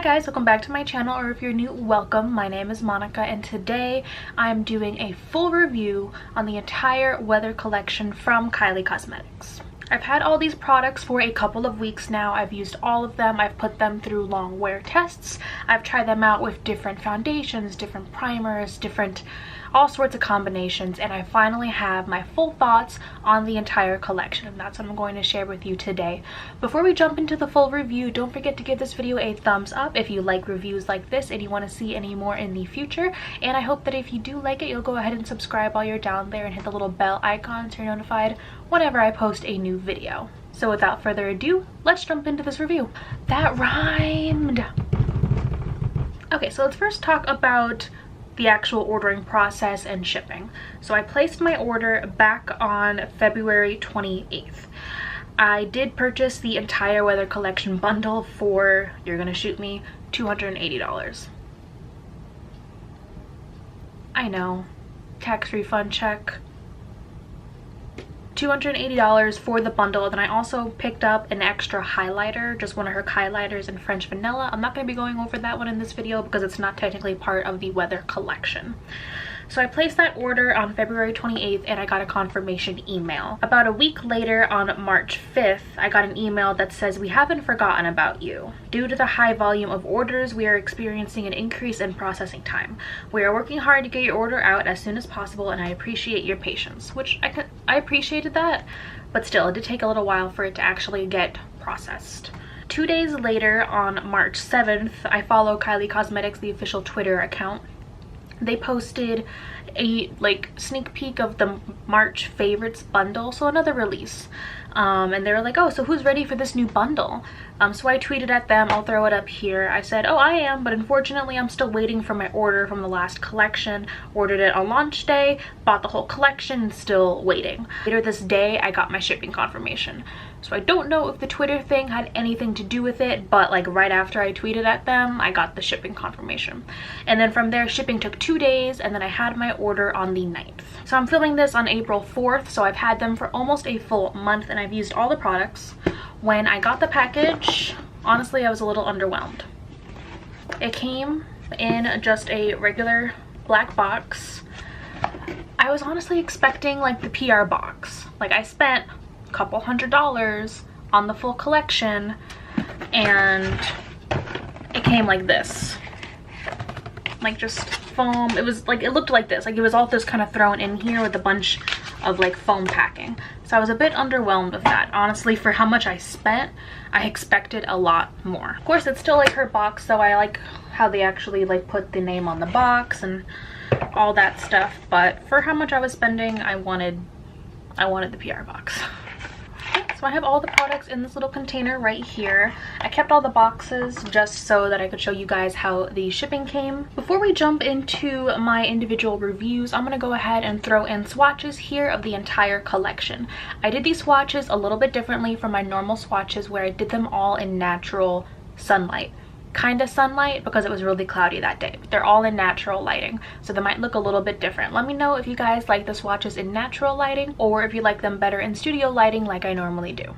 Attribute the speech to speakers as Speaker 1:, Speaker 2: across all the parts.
Speaker 1: guys, welcome back to my channel, or if you're new, welcome. My name is Monica and today I'm doing a full review on the entire weather collection from Kylie Cosmetics. I've had all these products for a couple of weeks now. I've used all of them. I've put them through long wear tests. I've tried them out with different foundations, different primers, all sorts of combinations, and I finally have my full thoughts on the entire collection, and that's what I'm going to share with you today. Before we jump into the full review, don't forget to give this video a thumbs up if you like reviews like this and you want to see any more in the future, and I hope that if you do like it, you'll go ahead and subscribe while you're down there and hit the little bell icon so you're notified whenever I post a new video. So without further ado, let's jump into this review. That rhymed! Okay, so let's first talk about the actual ordering process and shipping. So I placed my order back on February 28th. I did purchase the entire weather collection bundle for, you're gonna shoot me, $280. I know, tax refund check. $280 for the bundle. Then I also picked up an extra highlighter, just one of her highlighters in French Vanilla. I'm not going to be going over that one in this video because it's not technically part of the weather collection. So I placed that order on February 28th and I got a confirmation email. About a week later, on March 5th, I got an email that says, "We haven't forgotten about you. Due to the high volume of orders, we are experiencing an increase in processing time. We are working hard to get your order out as soon as possible and I appreciate your patience," which I appreciated that, but still, it did take a little while for it to actually get processed. 2 days later, on March 7th, I follow Kylie Cosmetics, the official Twitter account. They posted a sneak peek of the March favorites bundle, so another release, and they were like, "Oh, so who's ready for this new bundle?" So I tweeted at them. I'll throw it up here. I said, "Oh, I am, but unfortunately I'm still waiting for my order from the last collection. Ordered it on launch day, bought the whole collection, still waiting." Later this day I got my shipping confirmation. So I don't know if the Twitter thing had anything to do with it, but right after I tweeted at them, I got the shipping confirmation. And then from there, shipping took 2 days, and then I had my order on the 9th. So I'm filming this on April 4th, so I've had them for almost a full month, and I've used all the products. When I got the package, honestly, I was a little underwhelmed. It came in just a regular black box. I was honestly expecting the PR box. I spent couple $100s on the full collection and it came like this, just foam. It was it looked like this, it was all this kind of thrown in here with a bunch of foam packing. So I was a bit underwhelmed with that. Honestly, for how much I spent, I expected a lot more. Of course, it's still her box, so I like how they actually put the name on the box and all that stuff, but for how much I was spending, I wanted the PR box. So I have all the products in this little container right here. I kept all the boxes just so that I could show you guys how the shipping came. Before we jump into my individual reviews, I'm gonna go ahead and throw in swatches here of the entire collection. I did these swatches a little bit differently from my normal swatches where I did them all in natural sunlight. Kind of sunlight because it was really cloudy that day. They're all in natural lighting, so they might look a little bit different. Let me know if you guys like the swatches in natural lighting or if you like them better in studio lighting like I normally do.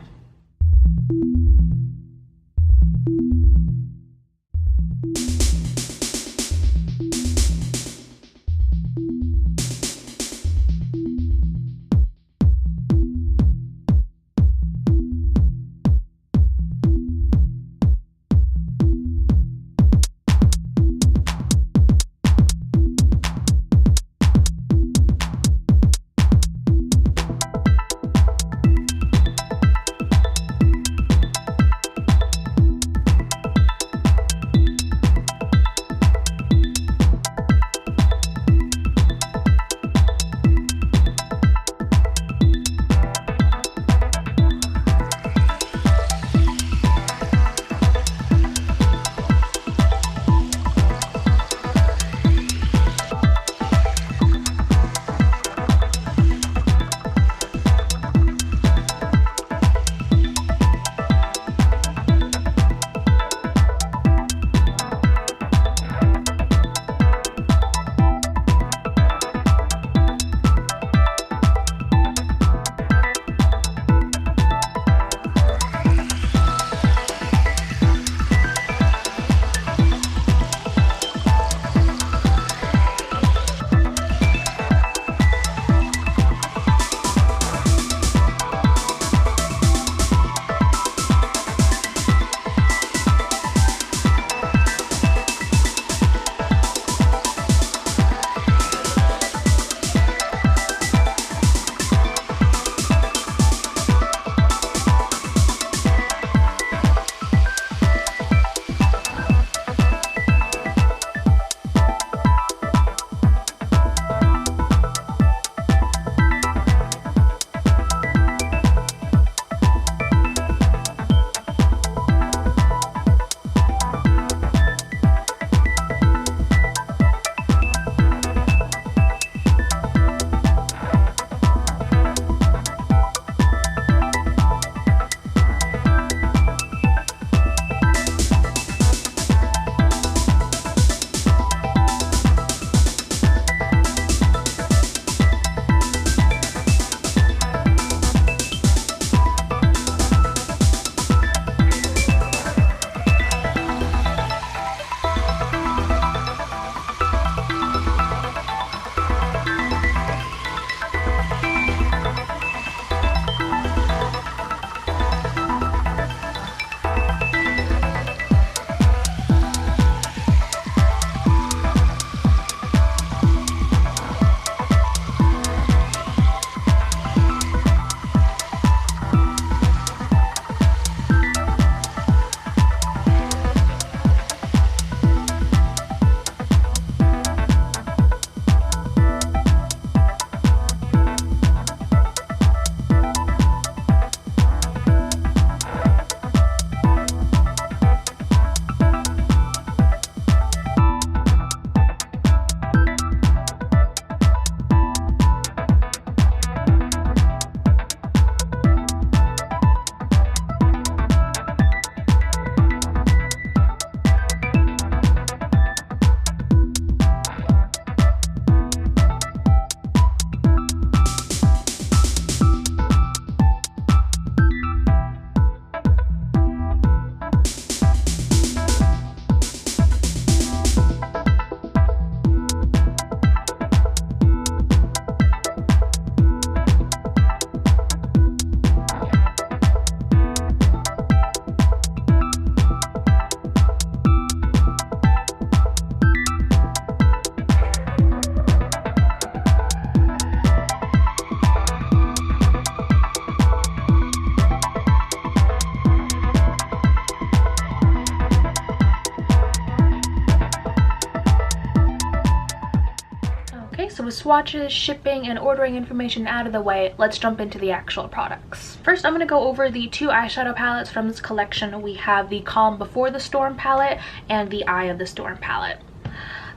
Speaker 1: Okay, so with swatches, shipping, and ordering information out of the way, let's jump into the actual products. First, I'm going to go over the two eyeshadow palettes from this collection. We have the Calm Before the Storm palette and the Eye of the Storm palette.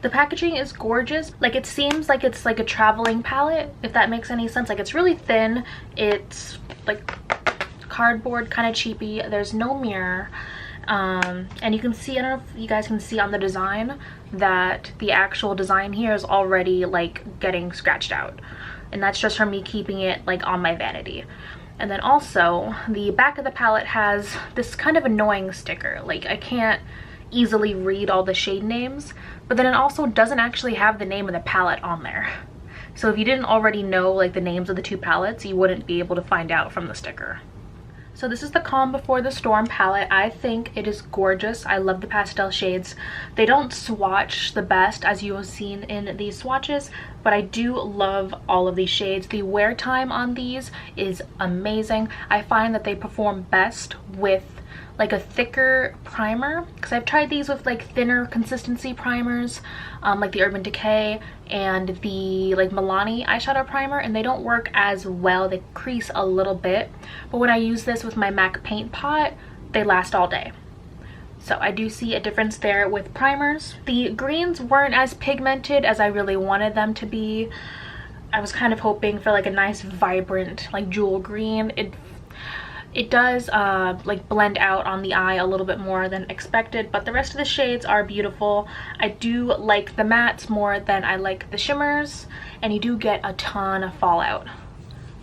Speaker 1: The packaging is gorgeous. Like, it seems like it's like a traveling palette, if that makes any sense. Like, it's really thin. It's like cardboard, kind of cheapy. There's no mirror. And you can see, I don't know if you guys can see on the design, that the actual design here is already like getting scratched out, and that's just from me keeping it like on my vanity. And then also the back of the palette has this kind of annoying sticker. Like, I can't easily read all the shade names, but then it also doesn't actually have the name of the palette on there. So if you didn't already know like the names of the two palettes, you wouldn't be able to find out from the sticker. So this is the Calm Before the Storm palette. I think it is gorgeous. I love the pastel shades. They don't swatch the best, as you have seen in these swatches, but I do love all of these shades. The wear time on these is amazing. I find that they perform best with like a thicker primer, because I've tried these with like thinner consistency primers, like the Urban Decay and the like Milani eyeshadow primer, and they don't work as well. They crease a little bit, but when I use this with my MAC paint pot, they last all day. So I do see a difference there with primers. The greens weren't as pigmented as I really wanted them to be. I was kind of hoping for like a nice vibrant like jewel green. It does like blend out on the eye a little bit more than expected, but the rest of the shades are beautiful. I do like the mattes more than I like the shimmers, and you do get a ton of fallout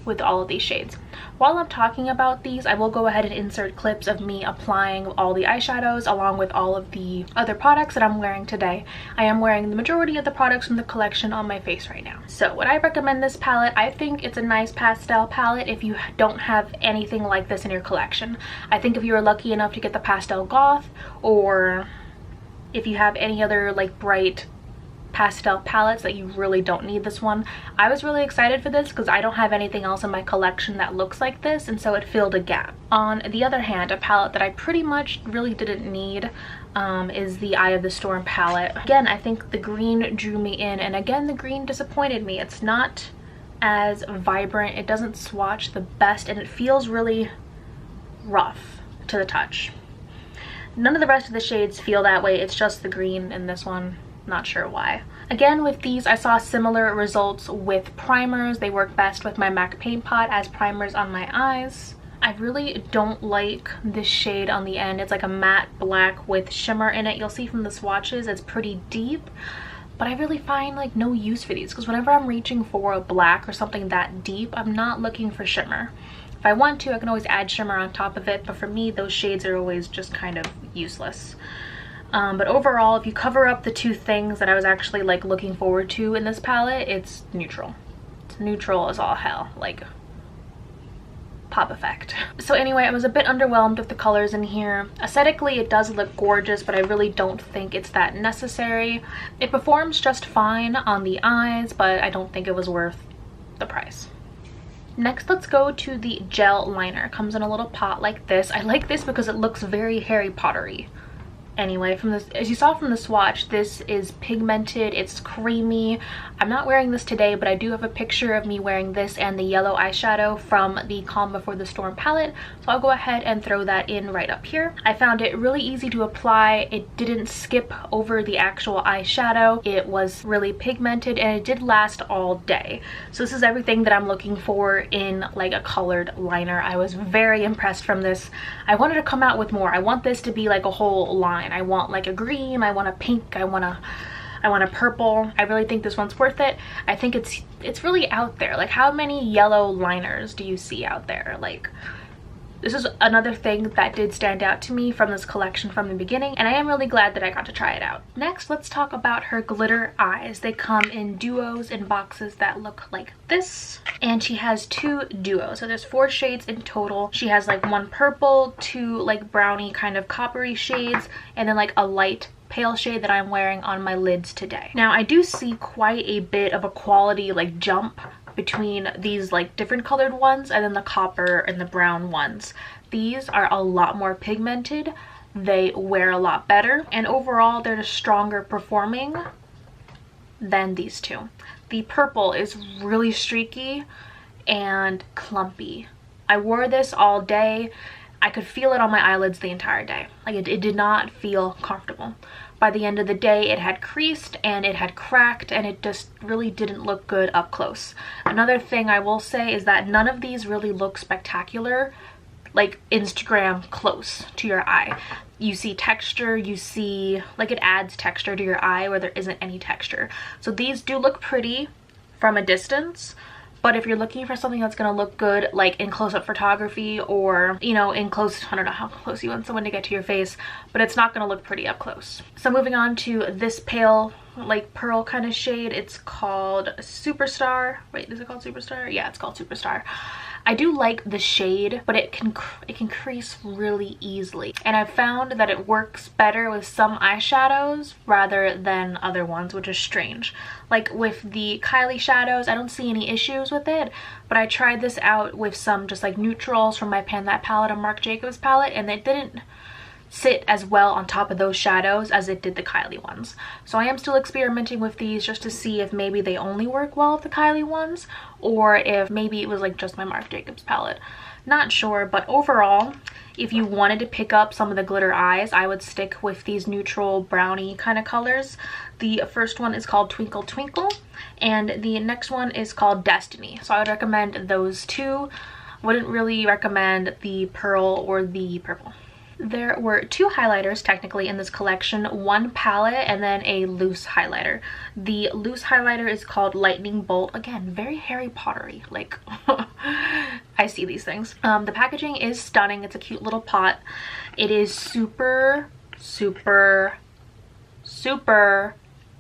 Speaker 1: with all of these shades. While I'm talking about these, I will go ahead and insert clips of me applying all the eyeshadows along with all of the other products that I'm wearing today. I am wearing the majority of the products from the collection on my face right now. So would I recommend this palette? I think it's a nice pastel palette if you don't have anything like this in your collection. I think if you were lucky enough to get the Pastel Goth, or if you have any other like bright pastel palettes, that you really don't need this one. I was really excited for this because I don't have anything else in my collection that looks like this, and so it filled a gap. On the other hand, a palette that I pretty much really didn't need is the Eye of the Storm palette. Again, I think the green drew me in, and again the green disappointed me. It's not as vibrant, it doesn't swatch the best, and it feels really rough to the touch. None of the rest of the shades feel that way. It's just the green in this one. Not sure why. Again, with these, I saw similar results with primers. They work best with my MAC paint pot as primers on my eyes. I really don't like this shade on the end. It's like a matte black with shimmer in it. You'll see from the swatches it's pretty deep, but I really find like no use for these, because whenever I'm reaching for a black or something that deep, I'm not looking for shimmer. If I want to, I can always add shimmer on top of it, but for me, those shades are always just kind of useless. But overall, if you cover up the two things that I was actually like looking forward to in this palette, it's neutral. It's neutral as all hell, like pop effect. So anyway, I was a bit underwhelmed with the colors in here. Aesthetically, it does look gorgeous, but I really don't think it's that necessary. It performs just fine on the eyes, but I don't think it was worth the price. Next, let's go to the gel liner. It comes in a little pot like this. I like this because it looks very Harry Potter-y. Anyway, from this, as you saw from the swatch, this is pigmented, it's creamy. I'm not wearing this today, but I do have a picture of me wearing this and the yellow eyeshadow from the Calm Before the Storm palette, so I'll go ahead and throw that in right up here. I found it really easy to apply. It didn't skip over the actual eyeshadow. It was really pigmented, and it did last all day. So this is everything that I'm looking for in like a colored liner. I was very impressed from this. I wanted to come out with more. I want this to be like a whole line. I want like a green, I want a pink, I want a purple. I really think this one's worth it. I think it's really out there. Like, how many yellow liners do you see out there? Like, this is another thing that did stand out to me from this collection from the beginning, and I am really glad that I got to try it out. Next, let's talk about her glitter eyes. They come in duos in boxes that look like this, and she has two duos, so there's 4 shades in total. She has like one purple, 2 like brownie kind of coppery shades, and then like a light pale shade that I'm wearing on my lids today. Now, I do see quite a bit of a quality like jump between these like different colored ones and then the copper and the brown ones. These are a lot more pigmented, they wear a lot better, and overall they're just stronger performing than these two. The purple is really streaky and clumpy. I wore this all day. I could feel it on my eyelids the entire day. Like it did not feel comfortable. By the end of the day, it had creased and it had cracked, and it just really didn't look good up close. Another thing I will say is that none of these really look spectacular, like Instagram close to your eye. You see texture, you see like it adds texture to your eye where there isn't any texture. So these do look pretty from a distance, but if you're looking for something that's gonna look good like in close-up photography, or you know, in close, I don't know how close you want someone to get to your face, but it's not gonna look pretty up close. So moving on to this pale like pearl kind of shade, it's called Superstar. Wait, is it called Superstar? Yeah, it's called Superstar. I do like the shade, but it can crease really easily, and I've found that it works better with some eyeshadows rather than other ones, which is strange. Like with the Kylie shadows, I don't see any issues with it, but I tried this out with some just like neutrals from my Pan That palette, a Marc Jacobs palette, and it didn't sit as well on top of those shadows as it did the Kylie ones. So I am still experimenting with these just to see if maybe they only work well with the Kylie ones, or if maybe it was like just my Marc Jacobs palette. Not sure, but overall, if you wanted to pick up some of the glitter eyes, I would stick with these neutral brownie kind of colors. The first one is called Twinkle Twinkle, and the next one is called Destiny. So I would recommend those two. Wouldn't really recommend the pearl or the purple. There were two highlighters technically in this collection, one palette and then a loose highlighter. The loose highlighter is called Lightning Bolt. Again, very Harry Pottery, like I see these things. The packaging is stunning. It's a cute little pot. It is super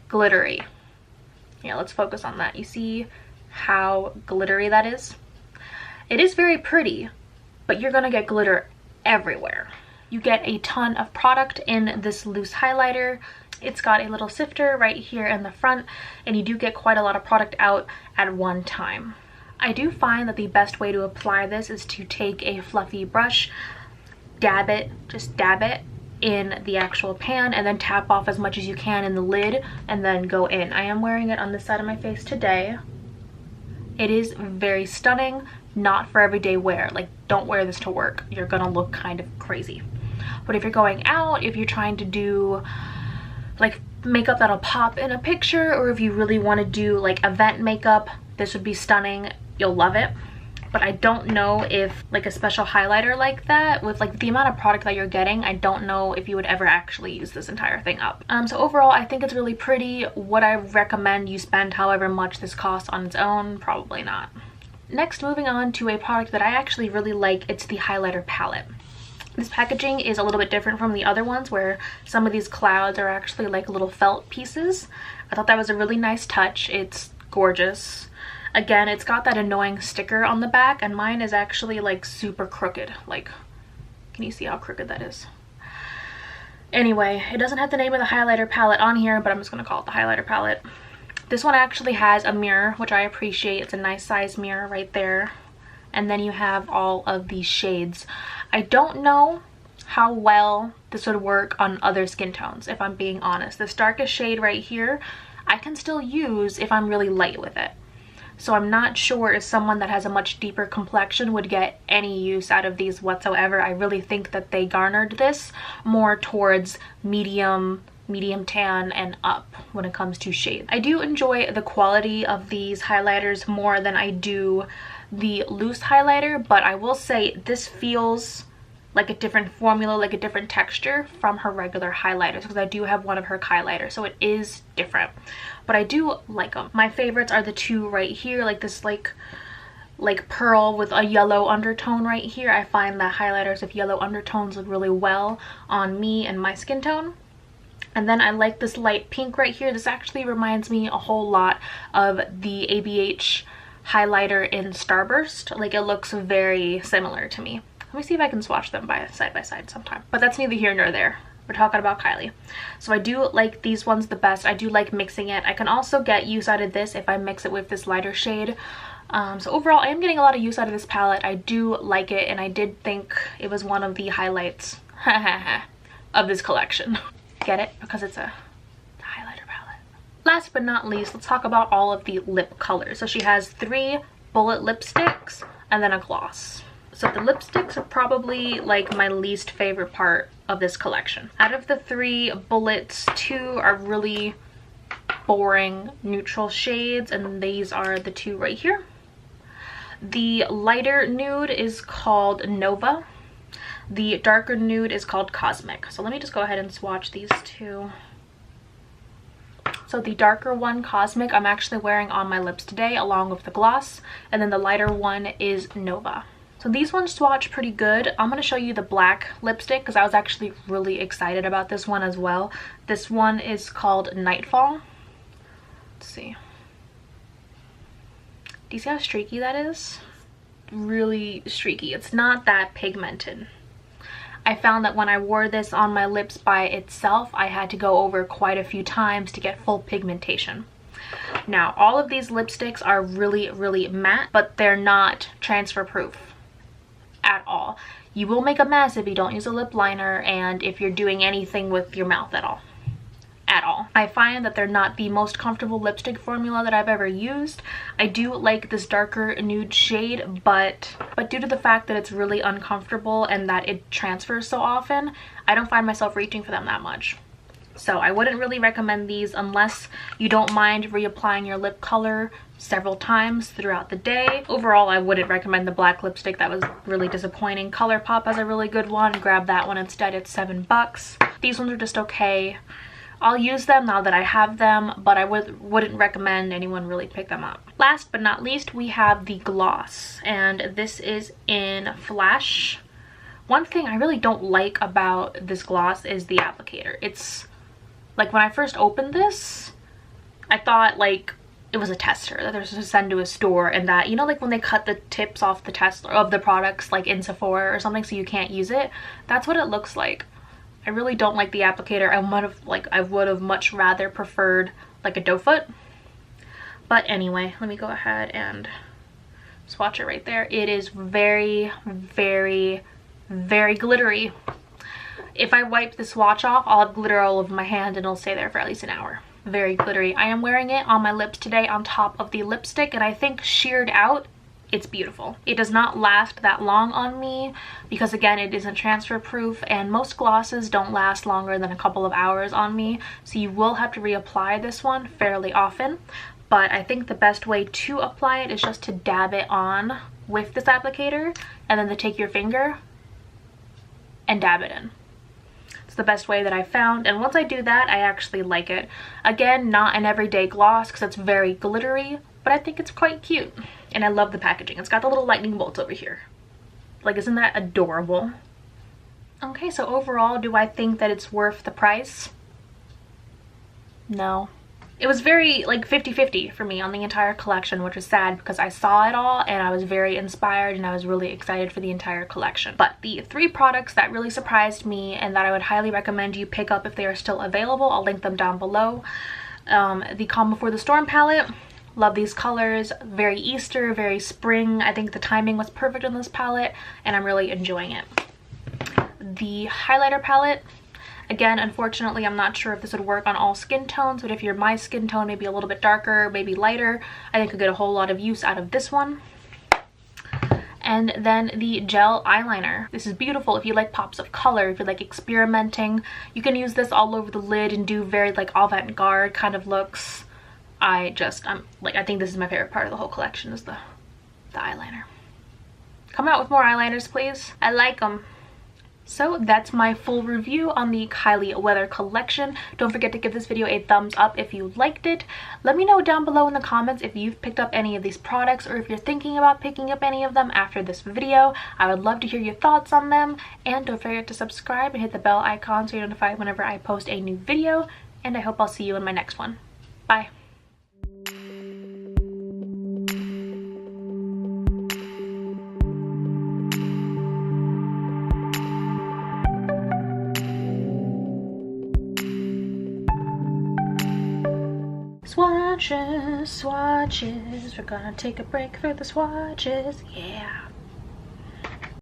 Speaker 1: glittery. Yeah, let's focus on that. You see how glittery that is? It is very pretty, but you're gonna get glitter everywhere. You get a ton of product in this loose highlighter. It's got a little sifter right here in the front, and you do get quite a lot of product out at one time. I do find that the best way to apply this is to take a fluffy brush, dab it, just dab it in the actual pan, and then tap off as much as you can in the lid and then go in. I am wearing it on this side of my face today. It is very stunning, not for everyday wear. Like, don't wear this to work. You're gonna look kind of crazy. But if you're going out, if you're trying to do like makeup that'll pop in a picture, or if you really want to do like event makeup, this would be stunning. You'll love it. But I don't know if like a special highlighter like that, with like the amount of product that you're getting, I don't know if you would ever actually use this entire thing up. So overall, I think it's really pretty. Would I recommend you spend however much this costs on its own? Probably not. Next, moving on to a product that I actually really like, it's the highlighter palette. This packaging is a little bit different from the other ones, where some of these clouds are actually like little felt pieces. I thought that was a really nice touch. It's gorgeous. Again, it's got that annoying sticker on the back, and mine is actually like super crooked. Like, can you see how crooked that is? Anyway, it doesn't have the name of the highlighter palette on here, but I'm just gonna call it the highlighter palette. This one actually has a mirror, which I appreciate. It's a nice size mirror right there. And then you have all of these shades. I don't know how well this would work on other skin tones, if I'm being honest. This darkest shade right here, I can still use if I'm really light with it. So I'm not sure if someone that has a much deeper complexion would get any use out of these whatsoever. I really think that they garnered this more towards medium tan and up when it comes to shade. I do enjoy the quality of these highlighters more than I do the loose highlighter, but I will say this feels like a different formula, like a different texture from her regular highlighters, because I do have one of her highlighters, so it is different. But I do like them. My favorites are the two right here, like this like pearl with a yellow undertone right here. I find that highlighters with yellow undertones look really well on me and my skin tone. And then I like this light pink right here. This actually reminds me a whole lot of the ABH highlighter in Starburst. Like, it looks very similar to me. Let me see if I can swatch them side by side sometime. But that's neither here nor there. We're talking about Kylie. So I do like these ones the best. I do like mixing it. I can also get use out of this if I mix it with this lighter shade. So overall, I am getting a lot of use out of this palette. I do like it, and I did think it was one of the highlights of this collection. Get it? Because it's a highlighter palette. Last but not least, let's talk about all of the lip colors. So she has 3 bullet lipsticks and then a gloss. So the lipsticks are probably like my least favorite part of this collection. Out of the 3 bullets, 2 are really boring neutral shades, and these are the 2 right here. The lighter nude is called Nova. The darker nude is called Cosmic. So let me just go ahead and swatch these 2. So the darker one, Cosmic, I'm actually wearing on my lips today along with the gloss, and then the lighter one is Nova. So these ones swatch pretty good. I'm going to show you the black lipstick because I was actually really excited about this one as well. This one is called Nightfall. Let's see. Do you see how streaky that is? Really streaky. It's not that pigmented. I found that when I wore this on my lips by itself, I had to go over quite a few times to get full pigmentation. Now, all of these lipsticks are really, really matte, but they're not transfer proof at all. You will make a mess if you don't use a lip liner and if you're doing anything with your mouth at all. I find that they're not the most comfortable lipstick formula that I've ever used. I do like this darker nude shade, but due to the fact that it's really uncomfortable and that it transfers so often, I don't find myself reaching for them that much. So I wouldn't really recommend these unless you don't mind reapplying your lip color several times throughout the day. Overall, I wouldn't recommend the black lipstick. That was really disappointing. ColourPop has a really good one. Grab that one instead. It's $7. These ones are just okay. I'll use them now that I have them, but I wouldn't recommend anyone really pick them up. Last but not least, we have the gloss, and this is in Flash. One thing I really don't like about this gloss is the applicator. It's like when I first opened this, I thought like it was a tester that they're supposed to send to a store, and that, you know, like when they cut the tips off the tester of the products like in Sephora or something so you can't use it. That's what it looks like. I really don't like the applicator. I would have much rather preferred like a doe foot. But anyway, let me go ahead and swatch it right there. It is very, very, very glittery. If I wipe the swatch off, I'll have glitter all over my hand and it'll stay there for at least an hour. Very glittery. I am wearing it on my lips today on top of the lipstick, and I think sheared out, it's beautiful. It does not last that long on me because, again, it isn't transfer proof, and most glosses don't last longer than a couple of hours on me, so you will have to reapply this one fairly often. But I think the best way to apply it is just to dab it on with this applicator and then to take your finger and dab it in. It's the best way that I found, and once I do that, I actually like it. Again, not an everyday gloss because it's very glittery, but I think it's quite cute. And I love the packaging. It's got the little lightning bolts over here. Like, isn't that adorable? Okay, so overall, do I think that it's worth the price? No. It was very, like, 50-50 for me on the entire collection, which is sad because I saw it all and I was very inspired and I was really excited for the entire collection. But the 3 products that really surprised me and that I would highly recommend you pick up if they are still available, I'll link them down below. The Calm Before the Storm palette. Love these colors. Very Easter, very spring. I think the timing was perfect on this palette and I'm really enjoying it. The highlighter palette. Again, unfortunately, I'm not sure if this would work on all skin tones, but if you're my skin tone, maybe a little bit darker, maybe lighter, I think you'll get a whole lot of use out of this one. And then the gel eyeliner. This is beautiful if you like pops of color, if you like experimenting. You can use this all over the lid and do very like avant-garde kind of looks. I think this is my favorite part of the whole collection is the eyeliner. Come out with more eyeliners, please. I like them. So that's my full review on the Kylie Weather collection. Don't forget to give this video a thumbs up if you liked it. Let me know down below in the comments if you've picked up any of these products or if you're thinking about picking up any of them after this video. I would love to hear your thoughts on them. And don't forget to subscribe and hit the bell icon so you're notified whenever I post a new video. And I hope I'll see you in my next one. Bye. Swatches, swatches, we're gonna take a break for the swatches, yeah.